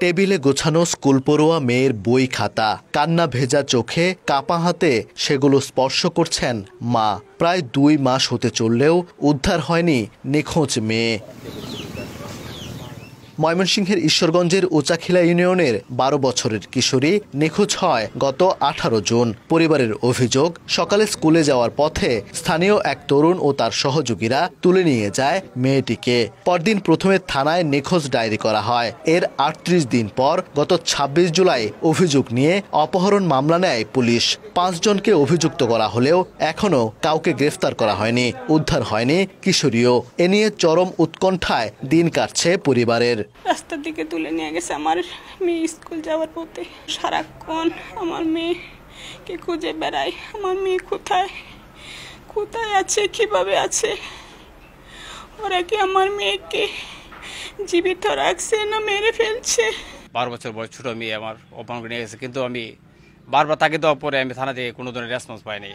টেবিলে গোছানো স্কুল পড়ুয়া মেয়ের বই খাতা, কান্না ভেজা চোখে কাপা হাতে সেগুলো স্পর্শ করছেন মা। প্রায় 2 মাস হতে চললেও উদ্ধার হয়নি নিখোঁজ মেয়ে। ময়মনসিংহের ঈশ্বরগঞ্জের উচাখিলা ইউনিয়নের 12 বছরের কিশোরী নিখোঁজ হয় গত 18 জুন। পরিবারের অভিযোগ, সকালে স্কুলে যাওয়ার পথে স্থানীয় এক তরুণ ও তার সহযোগীরা তুলে নিয়ে যায় মেয়েটিকে। পরদিন প্রথমে থানায় নিখোঁজ ডায়েরি করা হয়। এর 38 দিন পর গত 26 জুলাই অভিযোগ নিয়ে অপহরণ মামলা নেয় পুলিশ। 5 জনকে অভিযুক্ত করা হলেও এখনও কাউকে গ্রেফতার করা হয়নি। উদ্ধার হয়নি কিশোরীও। এ নিয়ে চরম উৎকণ্ঠায় দিন কাটছে পরিবারের। রাস্তার দিকে তুলে নিয়ে গেছে আমার মেয়ে স্কুল যাওয়ার পথে। সারাক্ষণ আমার মেয়েকে খুঁজে বেড়াই। আমার মেয়ে কোথায় কোথায় আছে, কিভাবে আছে, ওরা কি আমার মেয়েকে জীবিত রাখছে না মেরে ফেলছে। 12 বছর বয়স ছোট মেয়ে আমার অপহরণ করে নিয়ে গেছে, কিন্তু আমি বারবার তাকে দেওয়ার পরে আমি থানা থেকে কোনো ধরনের রেসপন্স পাইনি।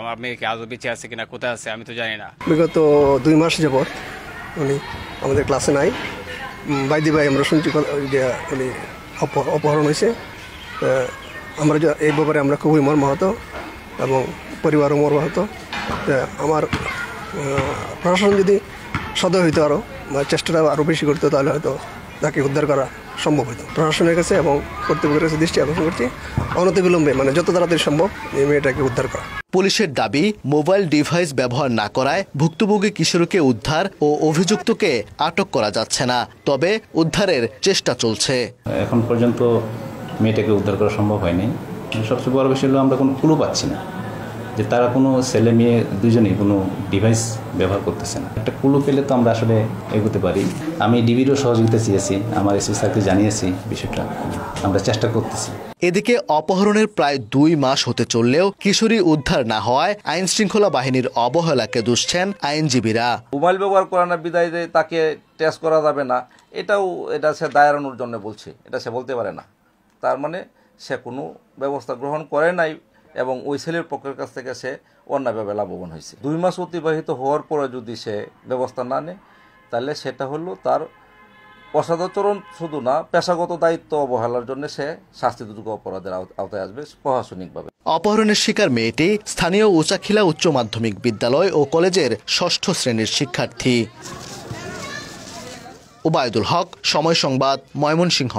আমার মেয়েকে আজও বেঁচে আছে কিনা, কোথায় আছে আমি তো জানি না। বিগত 2 মাস যাবৎ উনি আমাদের ক্লাসে নাই। বাইদি ভাই আমরা শুনছি উনি অপহরণ হয়েছে। আমরা এই ব্যাপারে আমরা খুবই মর্মাহত এবং পরিবারও মর্মাহত। আমার প্রশাসন যদি সদয় হইতো আরও চেষ্টাটা আরও বেশি করতো, তাহলে হয়তো তাকে উদ্ধার করা সম্ভব হতো। প্রশাসনের কাছে এবং কর্তৃপক্ষের কাছে দৃষ্টি আকর্ষণ করছি, অনতিবিলম্বে যত তাড়াতাড়ি সম্ভব এই মেয়েটাকে উদ্ধার করা। পুলিশের দাবি, মোবাইল ডিভাইস ব্যবহার না করায় ভুক্তভোগী কিশোরকে উদ্ধার ও অভিযুক্তকে আটক করা যাচ্ছে না। তবে উদ্ধারের চেষ্টা চলছে। এখন পর্যন্ত মেয়েটাকে উদ্ধার করা সম্ভব হয়নি। সবচেয়ে বড় বিষয় হলো আমরা কোনো ক্লু পাচ্ছি না যে তারা কোনো ছেলে মেয়ে দুজনেই কোনো ডিভাইস ব্যবহার করতেছে না। একটা ক্লু পেলে তো আমরা আসলে এগোতে পারি। আমি ডিবিরও সহযোগিতা চেয়েছি, আমার এসপি স্যারকে জানিয়েছি বিষয়টা, আমরা চেষ্টা করতেছি। এদিকে অপহরণের প্রায় 2 মাস হতে চললেও কিশোরী উদ্ধার না হওয়ায় আইন শৃঙ্খলা বাহিনীর অবহেলাকে দুষছেন আইনজীবীরা। মোবাইল ব্যবহার করা না বিদায় তাকে টেস্ট করা যাবে না, এটা সে দায় এড়ানোর জন্য বলছে। এটা সে বলতে পারে না। তার মানে সে কোনো ব্যবস্থা গ্রহণ করে নাই এবং ওই ছেলের পক্ষের কাছ থেকে সে অন্যায়ভাবে লাভবান হয়েছে। 2 মাস অতিবাহিত হওয়ার পরে যদি সে ব্যবস্থা না নেয়, তাহলে সেটা হলো তার অসদাচরণ শুধু না, পেশাগত দায়িত্ব অবহেলার জন্য সে শাস্তিযোগ্য অপরাধের আওতায় আসবে প্রশাসনিকভাবে। অপহরণের শিকার মেয়েটি স্থানীয় উচাখিলা উচ্চ মাধ্যমিক বিদ্যালয় ও কলেজের 6ষ্ঠ শ্রেণীর শিক্ষার্থী। ওবায়দুল হক, সময় সংবাদ, ময়মনসিংহ।